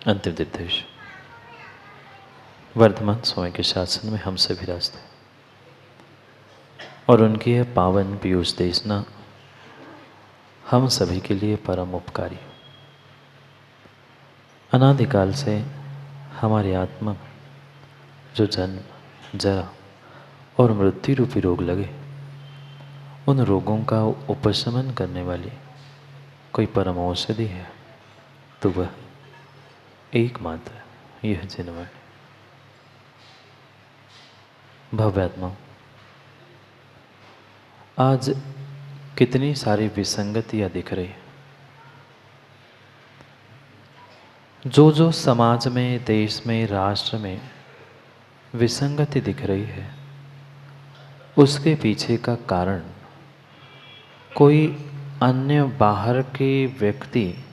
अंतिम निर्देश। वर्तमान समय के शासन में हम सभी रास्ते और उनकी यह पावन पीयूष देशना हम सभी के लिए परम उपकारी। अनादिकाल से हमारी आत्मा में जो जन्म, जरा और मृत्यु रूपी रोग लगे, उन रोगों का उपशमन करने वाली कोई परम औषधि है तो वह एकमात्र यह जिनवाणी। भव्यात्मा, आज कितनी सारी विसंगतियां दिख रही है। जो जो समाज में, देश में, राष्ट्र में विसंगति दिख रही है, उसके पीछे का कारण कोई अन्य बाहर के व्यक्ति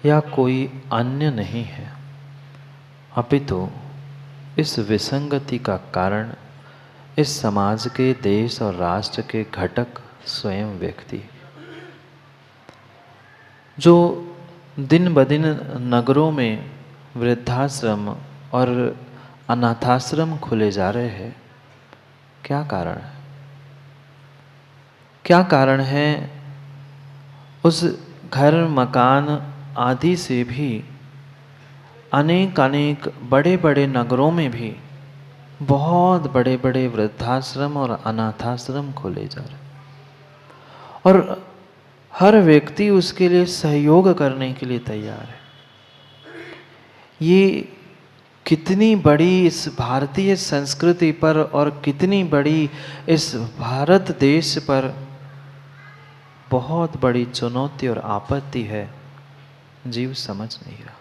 या कोई अन्य नहीं है, अपितु इस विसंगति का कारण इस समाज के, देश और राष्ट्र के घटक स्वयं व्यक्ति, जो दिन ब दिन नगरों में वृद्धाश्रम और अनाथाश्रम खुले जा रहे हैं। क्या कारण है? क्या कारण है? उस घर, मकान आदि से भी अनेक अनेक बड़े बड़े नगरों में भी बहुत बड़े बड़े वृद्धाश्रम और अनाथाश्रम खोले जा रहे हैं और हर व्यक्ति उसके लिए सहयोग करने के लिए तैयार है। ये कितनी बड़ी इस भारतीय संस्कृति पर और कितनी बड़ी इस भारत देश पर बहुत बड़ी चुनौती और आपत्ति है, जीव समझ नहीं रहा।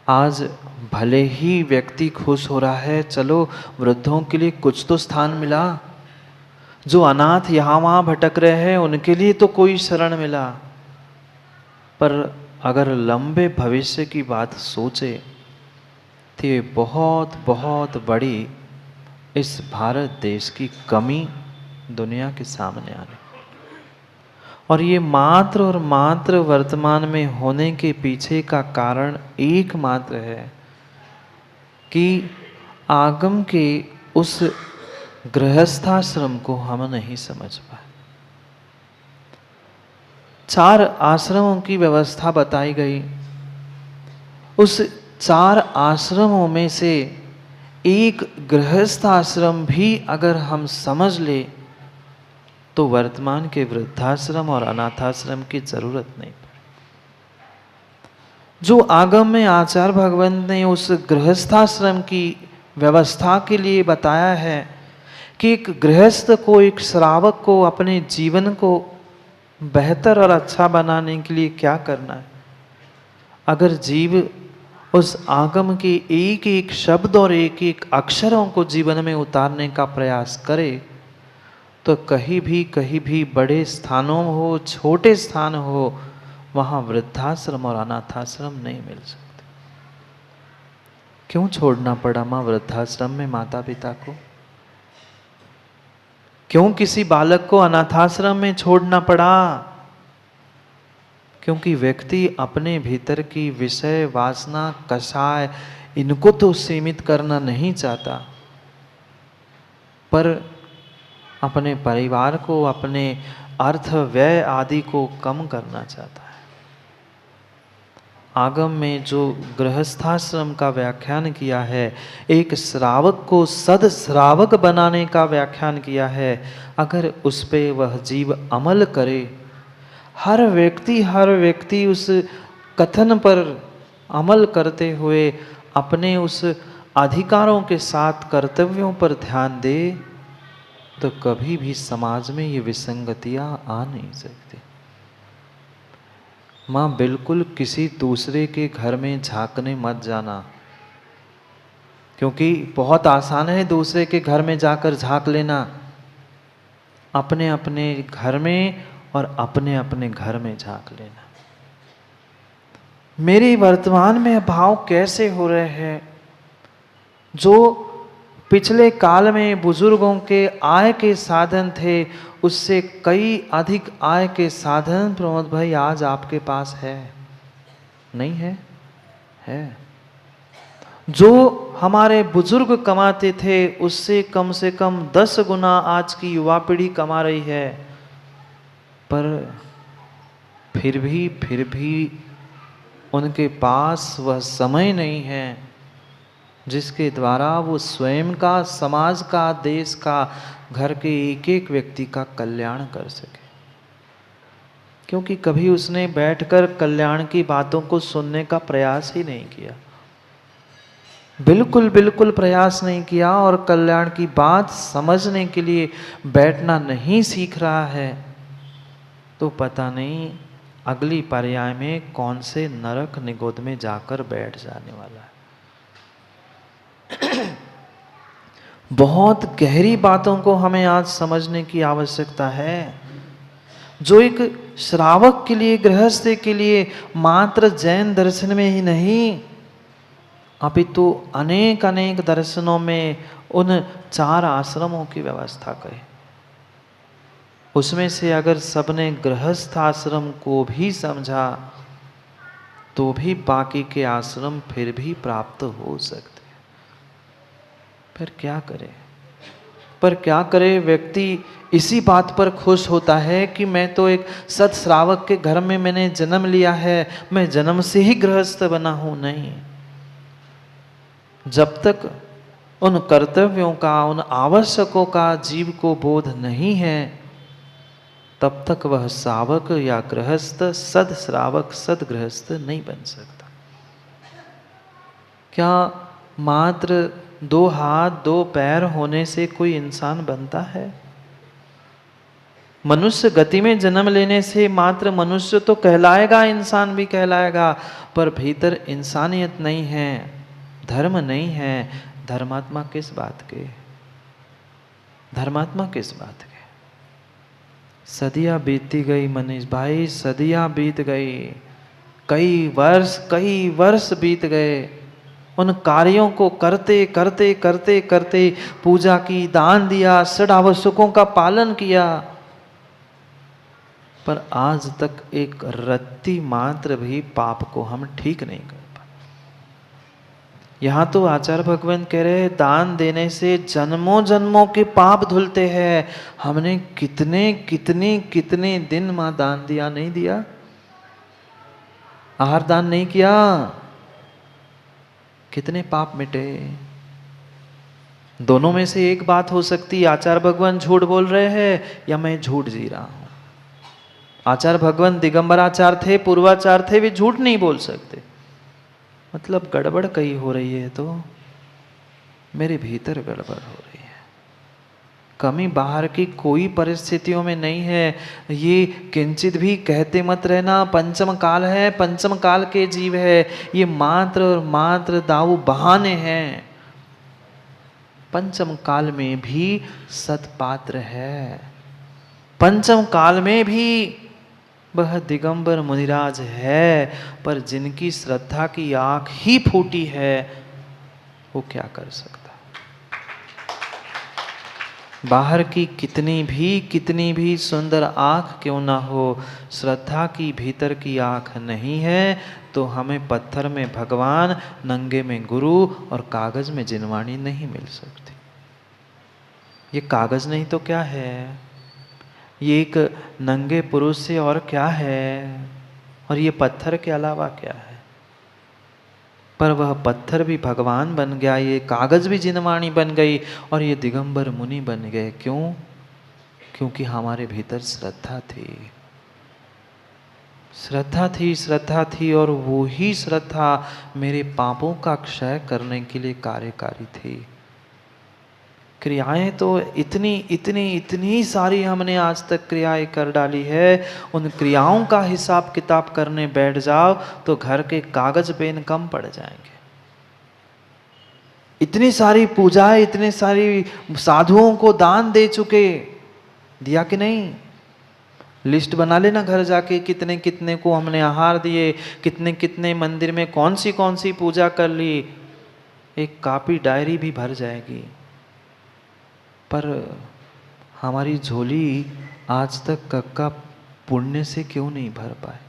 आज भले ही व्यक्ति खुश हो रहा है, चलो वृद्धों के लिए कुछ तो स्थान मिला, जो अनाथ यहाँ वहाँ भटक रहे हैं उनके लिए तो कोई शरण मिला, पर अगर लंबे भविष्य की बात सोचे तो ये बहुत बहुत बड़ी इस भारत देश की कमी दुनिया के सामने आने, और ये मात्र और मात्र वर्तमान में होने के पीछे का कारण एकमात्र है कि आगम के उस गृहस्थाश्रम को हम नहीं समझ पाए। 4 आश्रमों की व्यवस्था बताई गई। उस 4 आश्रमों में से एक गृहस्थाश्रम भी अगर हम समझ ले तो वर्तमान के वृद्धाश्रम और अनाथाश्रम की जरूरत नहीं पड़े। जो आगम में आचार्य भगवंत ने उस गृहस्थाश्रम की व्यवस्था के लिए बताया है कि एक गृहस्थ को, एक श्रावक को अपने जीवन को बेहतर और अच्छा बनाने के लिए क्या करना है। अगर जीव उस आगम के एक एक शब्द और एक एक अक्षरों को जीवन में उतारने का प्रयास करे तो कहीं भी बड़े स्थानों हो, छोटे स्थान हो, वहाँ वृद्धाश्रम और अनाथाश्रम नहीं मिल सकते। क्यों छोड़ना पड़ा माँ वृद्धाश्रम में माता पिता को? क्यों किसी बालक को अनाथाश्रम में छोड़ना पड़ा? क्योंकि व्यक्ति अपने भीतर की विषय वासना, कषाय, इनको तो सीमित करना नहीं चाहता, पर अपने परिवार को, अपने अर्थ व्यय आदि को कम करना चाहता है। आगम में जो गृहस्थाश्रम का व्याख्यान किया है, एक श्रावक को सद श्रावक बनाने का व्याख्यान किया है, अगर उस पे वह जीव अमल करे, हर व्यक्ति उस कथन पर अमल करते हुए अपने उस अधिकारों के साथ कर्तव्यों पर ध्यान दे, तो कभी भी समाज में ये विसंगतियां आ नहीं सकती। माँ, बिल्कुल किसी दूसरे के घर में झांकने मत जाना, क्योंकि बहुत आसान है दूसरे के घर में जाकर झांक लेना। अपने अपने घर में और अपने अपने घर में झांक लेना। मेरे वर्तमान में भाव कैसे हो रहे हैं? जो पिछले काल में बुजुर्गों के आय के साधन थे, उससे कई अधिक आय के साधन प्रमोद भाई आज आपके पास है, नहीं है? है। जो हमारे बुजुर्ग कमाते थे उससे कम से कम 10 गुना आज की युवा पीढ़ी कमा रही है, पर फिर भी उनके पास वह समय नहीं है जिसके द्वारा वो स्वयं का, समाज का, देश का, घर के एक एक व्यक्ति का कल्याण कर सके। क्योंकि कभी उसने बैठकर कल्याण की बातों को सुनने का प्रयास ही नहीं किया, बिल्कुल प्रयास नहीं किया, और कल्याण की बात समझने के लिए बैठना नहीं सीख रहा है, तो पता नहीं अगली पर्याय में कौन से नरक निगोद में जाकर बैठ जाने वाला है। बहुत गहरी बातों को हमें आज समझने की आवश्यकता है, जो एक श्रावक के लिए, गृहस्थ के लिए मात्र जैन दर्शन में ही नहीं, अपितु अनेक अनेक दर्शनों में उन 4 आश्रमों की व्यवस्था करें। उसमें से अगर सबने गृहस्थ आश्रम को भी समझा तो भी बाकी के आश्रम फिर भी प्राप्त हो सकते। पर क्या करे व्यक्ति इसी बात पर खुश होता है कि मैं तो एक सत श्रावक के घर में मैंने जन्म लिया है, मैं जन्म से ही गृहस्थ बना हूं। नहीं, जब तक उन कर्तव्यों का, उन आवश्यकों का जीव को बोध नहीं है, तब तक वह श्रावक या गृहस्थ, सद श्रावक सद गृहस्थ नहीं बन सकता। क्या मात्र 2 हाथ 2 पैर होने से कोई इंसान बनता है? मनुष्य गति में जन्म लेने से मात्र मनुष्य तो कहलाएगा, इंसान भी कहलाएगा, पर भीतर इंसानियत नहीं है, धर्म नहीं है। धर्मात्मा किस बात के? धर्मात्मा किस बात के? सदियां बीतती गई मनीष भाई, सदियां बीत गई, कई वर्ष बीत गए। उन कार्यों को करते करते करते करते पूजा की, दान दिया, षड आवश्यकों का पालन किया, पर आज तक एक रत्ती मात्र भी पाप को हम ठीक नहीं कर पाए। यहां तो आचार्य भगवान कह रहे हैं दान देने से जन्मों जन्मों के पाप धुलते हैं। हमने कितने कितने कितने दिन मां दान दिया, नहीं दिया? आहार दान नहीं किया, कितने पाप मिटे? दोनों में से एक बात हो सकती, आचार्य भगवान झूठ बोल रहे हैं या मैं झूठ जी रहा हूं। आचार्य भगवान दिगंबराचार्य थे, पूर्वाचार्य थे, वे झूठ नहीं बोल सकते। मतलब गड़बड़ कहीं हो रही है, तो मेरे भीतर गड़बड़ हो रही है। कमी बाहर की कोई परिस्थितियों में नहीं है। ये किंचित भी कहते मत रहना पंचम काल है, पंचम काल के जीव है, ये मात्र और मात्र दाऊ बहाने हैं। पंचम काल में भी सतपात्र है, पंचम काल में भी वह दिगंबर मुनिराज है, पर जिनकी श्रद्धा की आंख ही फूटी है वो क्या कर सकता? बाहर की कितनी भी सुंदर आंख क्यों ना हो, श्रद्धा की भीतर की आंख नहीं है तो हमें पत्थर में भगवान, नंगे में गुरु और कागज में जिनवाणी नहीं मिल सकती। ये कागज नहीं तो क्या है? ये एक नंगे पुरुष से और क्या है? और ये पत्थर के अलावा क्या है? पर वह पत्थर भी भगवान बन गया, ये कागज भी जिनवाणी बन गई, और ये दिगंबर मुनि बन गए। क्यों? क्योंकि हमारे भीतर श्रद्धा थी, श्रद्धा थी, और वो ही श्रद्धा मेरे पापों का क्षय करने के लिए कार्यकारी थी। क्रियाएं तो इतनी सारी हमने आज तक क्रियाएं कर डाली है, उन क्रियाओं का हिसाब किताब करने बैठ जाओ तो घर के कागज पेन कम पड़ जाएंगे। इतनी सारी पूजाएं, इतने सारी साधुओं को दान दे चुके, दिया कि नहीं? लिस्ट बना लेना घर जाके, कितने कितने को हमने आहार दिए, कितने कितने मंदिर में कौन सी पूजा कर ली, एक कॉपी डायरी भी भर जाएगी। पर हमारी झोली आज तक कक्का पुण्य से क्यों नहीं भर पाए?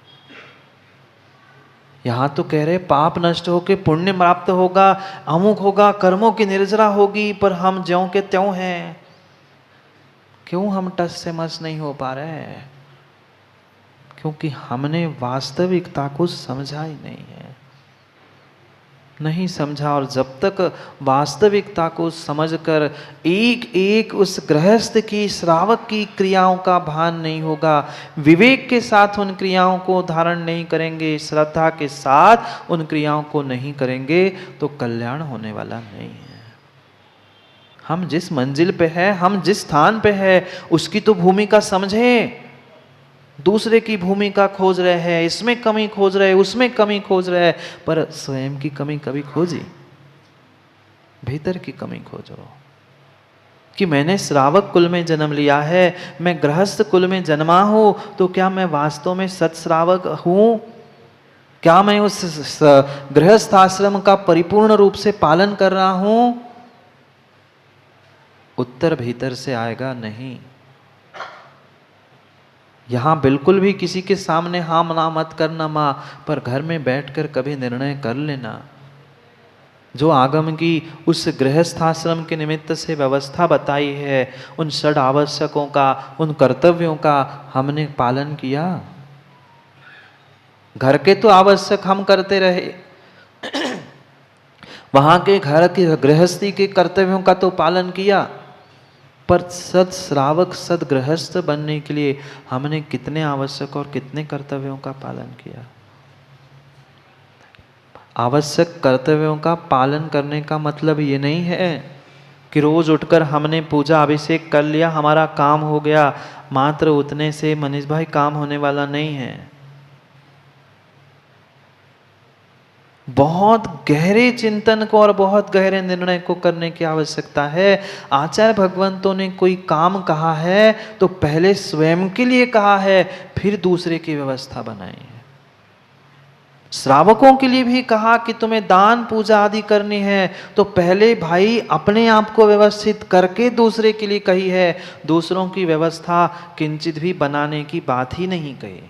यहाँ तो कह रहे पाप नष्ट होके पुण्य प्राप्त होगा, अमुक होगा, कर्मों की निर्जरा होगी, पर हम ज्यों के त्यों हैं। क्यों हम टस से मस नहीं हो पा रहे हैं? क्योंकि हमने वास्तविकता को समझा ही नहीं है, नहीं समझा। और जब तक वास्तविकता को समझकर एक एक उस गृहस्थ की, श्रावक की क्रियाओं का भान नहीं होगा, विवेक के साथ उन क्रियाओं को धारण नहीं करेंगे, श्रद्धा के साथ उन क्रियाओं को नहीं करेंगे, तो कल्याण होने वाला नहीं है। हम जिस मंजिल पे है, हम जिस स्थान पे है, उसकी तो भूमिका समझे। दूसरे की भूमिका खोज रहे हैं, इसमें कमी खोज रहे, उसमें कमी खोज रहे, पर स्वयं की कमी कभी खोजी? भीतर की कमी खोजो कि मैंने श्रावक कुल में जन्म लिया है, मैं गृहस्थ कुल में जन्मा हूं, तो क्या मैं वास्तव में सत्श्रावक हूं? क्या मैं उस गृहस्थ आश्रम का परिपूर्ण रूप से पालन कर रहा हूं? उत्तर भीतर से आएगा नहीं। यहां बिल्कुल भी किसी के सामने हाँ ना मत करना मां, पर घर में बैठकर कभी निर्णय कर लेना। जो आगम की उस गृहस्थाश्रम के निमित्त से व्यवस्था बताई है, उन षड आवश्यकों का, उन कर्तव्यों का हमने पालन किया। घर के तो आवश्यक हम करते रहे, वहां के घर की गृहस्थी के कर्तव्यों का तो पालन किया, पर सद श्रावक, सद गृहस्थ बनने के लिए हमने कितने आवश्यक और कितने कर्तव्यों का पालन किया? आवश्यक कर्तव्यों का पालन करने का मतलब ये नहीं है कि रोज उठकर हमने पूजा अभिषेक कर लिया, हमारा काम हो गया। मात्र उतने से मनीष भाई काम होने वाला नहीं है। बहुत गहरे चिंतन को और बहुत गहरे निर्णय को करने की आवश्यकता है। आचार्य भगवंतों ने कोई काम कहा है तो पहले स्वयं के लिए कहा है, फिर दूसरे की व्यवस्था बनाई है। श्रावकों के लिए भी कहा कि तुम्हें दान पूजा आदि करनी है, तो पहले भाई अपने आप को व्यवस्थित करके दूसरे के लिए कही है। दूसरों की व्यवस्था किंचित भी बनाने की बात ही नहीं कही।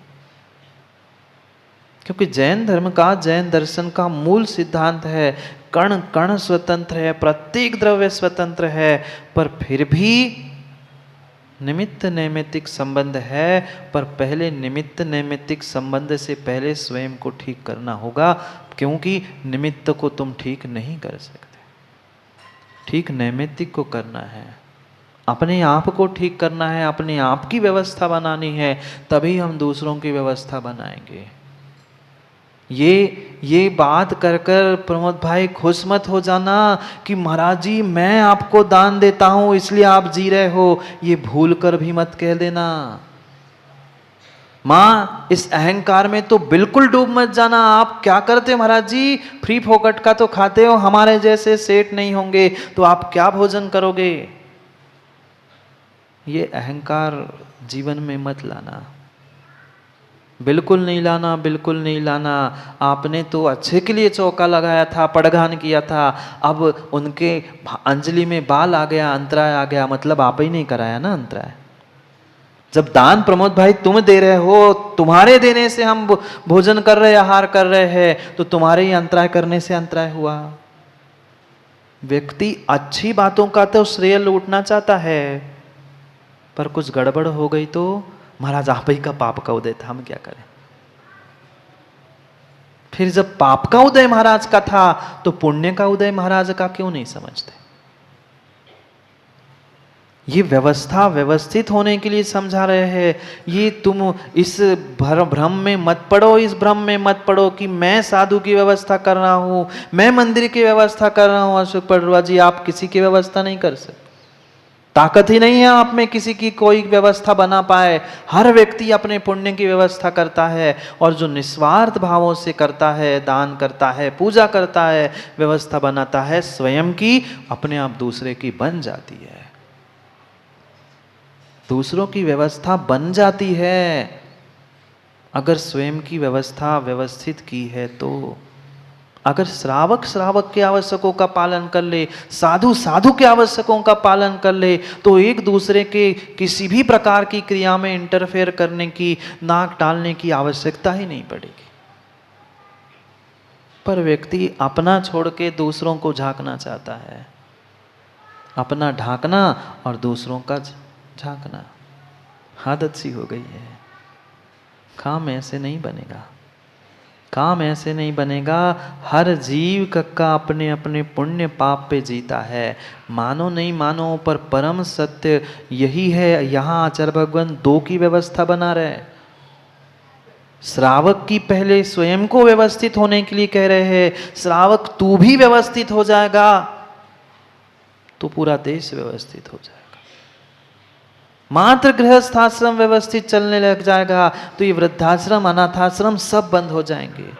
क्योंकि जैन धर्म का, जैन दर्शन का मूल सिद्धांत है कण कण स्वतंत्र है, प्रत्येक द्रव्य स्वतंत्र है, पर फिर भी निमित्त नैमित्तिक संबंध है। पर पहले निमित्त नैमित्तिक संबंध से पहले स्वयं को ठीक करना होगा, क्योंकि निमित्त को तुम ठीक नहीं कर सकते, ठीक नैमित्तिक को करना है। अपने आप को ठीक करना है, अपने आप की व्यवस्था बनानी है, तभी हम दूसरों की व्यवस्था बनाएंगे। ये बात कर कर प्रमोद भाई खुश मत हो जाना कि महाराज जी मैं आपको दान देता हूं इसलिए आप जी रहे हो, ये भूल कर भी मत कह देना। मां, इस अहंकार में तो बिल्कुल डूब मत जाना। आप क्या करते महाराज जी, फ्री फोकट का तो खाते हो, हमारे जैसे सेठ नहीं होंगे तो आप क्या भोजन करोगे? ये अहंकार जीवन में मत लाना, बिल्कुल नहीं लाना, बिल्कुल नहीं लाना। आपने तो अच्छे के लिए चौका लगाया था, पड़घान किया था, अब उनके अंजलि में बाल आ गया, अंतराय आ गया, मतलब आप ही नहीं कराया ना अंतराय। जब दान प्रमोद भाई तुम दे रहे हो, तुम्हारे देने से हम भोजन कर रहे, आहार कर रहे हैं, तो तुम्हारे ही अंतराय करने से अंतराय हुआ। व्यक्ति अच्छी बातों का तो श्रेय लूटना चाहता है, पर कुछ गड़बड़ हो गई तो महाराज आप ही का पाप का उदय था, हम क्या करें? फिर जब पाप का उदय महाराज का था तो पुण्य का उदय महाराज का क्यों नहीं समझते? ये व्यवस्था व्यवस्थित होने के लिए समझा रहे हैं। ये तुम इस भ्रम में मत पड़ो, इस भ्रम में मत पड़ो कि मैं साधु की व्यवस्था कर रहा हूं, मैं मंदिर की व्यवस्था कर रहा हूं। अशोक पड़वा जी, आप किसी की व्यवस्था नहीं कर सकते, ताकत ही नहीं है आप में किसी की कोई व्यवस्था बना पाए। हर व्यक्ति अपने पुण्य की व्यवस्था करता है, और जो निस्वार्थ भावों से करता है, दान करता है, पूजा करता है, व्यवस्था बनाता है, स्वयं की अपने आप दूसरे की बन जाती है, दूसरों की व्यवस्था बन जाती है। अगर स्वयं की व्यवस्था व्यवस्थित की है तो अगर श्रावक श्रावक के आवश्यकों का पालन कर ले, साधु साधु के आवश्यकों का पालन कर ले, तो एक दूसरे के किसी भी प्रकार की क्रिया में इंटरफेयर करने की, नाक डालने की आवश्यकता ही नहीं पड़ेगी। पर व्यक्ति अपना छोड़ के दूसरों को झांकना चाहता है, अपना ढांकना और दूसरों का झांकना। आदत सी हो गई है। काम ऐसे नहीं बनेगा, काम ऐसे नहीं बनेगा। हर जीव कक्का अपने अपने पुण्य पाप पे जीता है। मानो नहीं मानो पर परम सत्य यही है। यहाँ आचार्य भगवान दो की व्यवस्था बना रहे। श्रावक की पहले स्वयं को व्यवस्थित होने के लिए कह रहे हैं, श्रावक तू भी व्यवस्थित हो जाएगा तो पूरा देश व्यवस्थित हो जाएगा। मात्र गृहस्थाश्रम व्यवस्थित चलने लग जाएगा तो ये वृद्धाश्रम अनाथाश्रम सब बंद हो जाएंगे।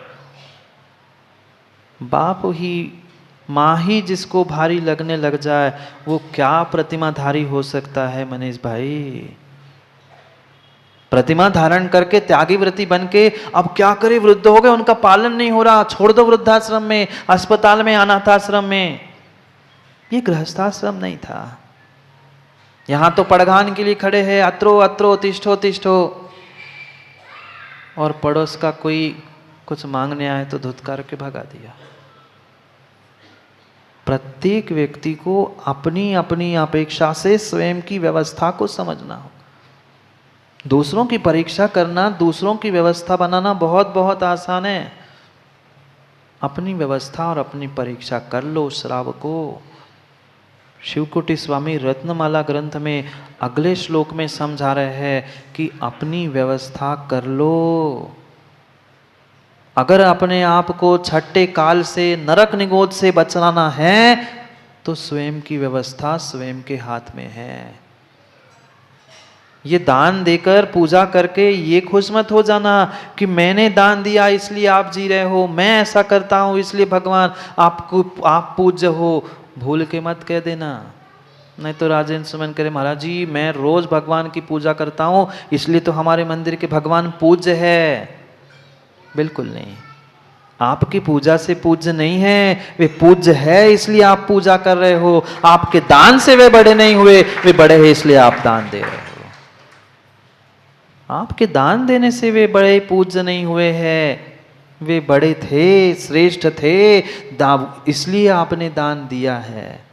बाप ही माँ ही जिसको भारी लगने लग जाए वो क्या प्रतिमाधारी हो सकता है मनीष भाई। प्रतिमा धारण करके त्यागी व्रती बन के अब क्या करे, वृद्ध हो गए, उनका पालन नहीं हो रहा, छोड़ दो वृद्धाश्रम में, अस्पताल में, अनाथाश्रम में। ये गृहस्थाश्रम नहीं था। यहां तो पड़घान के लिए खड़े हैं, अत्रो अत्रो तिष्ठो तिष्ठो, और पड़ोस का कोई कुछ मांगने आए तो धुतकार के भगा दिया। प्रत्येक व्यक्ति को अपनी अपनी अपेक्षा से स्वयं की व्यवस्था को समझना हो। दूसरों की परीक्षा करना, दूसरों की व्यवस्था बनाना बहुत बहुत आसान है। अपनी व्यवस्था और अपनी परीक्षा कर लो। श्रावको, शिवकोटि स्वामी रत्नमाला ग्रंथ में अगले श्लोक में समझा रहे हैं कि अपनी व्यवस्था कर लो। अगर अपने आप को छठे काल से, नरक निगोद से बचाना है तो स्वयं की व्यवस्था स्वयं के हाथ में है। ये दान देकर पूजा करके ये खुश मत हो जाना कि मैंने दान दिया इसलिए आप जी रहे हो, मैं ऐसा करता हूं इसलिए भगवान आप पूज्य हो। भूल के मत कह देना, नहीं तो राजेंद्र सुमन करे महाराज जी मैं रोज भगवान की पूजा करता हूं इसलिए तो हमारे मंदिर के भगवान पूज्य है। बिल्कुल नहीं, आपकी पूजा से पूज्य नहीं है, वे पूज्य है इसलिए आप पूजा कर रहे हो। आपके दान से वे बड़े नहीं हुए, वे बड़े हैं इसलिए आप दान दे रहे हो। आपके दान देने से वे बड़े पूज्य नहीं हुए हैं, वे बड़े थे, श्रेष्ठ थे, इसलिए आपने दान दिया है।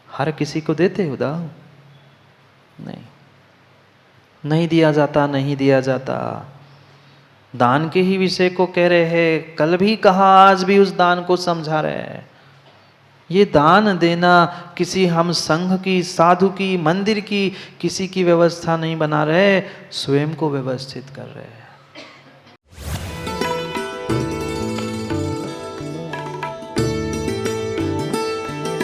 हर किसी को देते हो दान? नहीं, नहीं दिया जाता, नहीं दिया जाता। दान के ही विषय को कह रहे हैं, कल भी कहा, आज भी उस दान को समझा रहे हैं। ये दान देना किसी हम संघ की, साधु की, मंदिर की, किसी की व्यवस्था नहीं बना रहे, स्वयं को व्यवस्थित कर रहे हैं।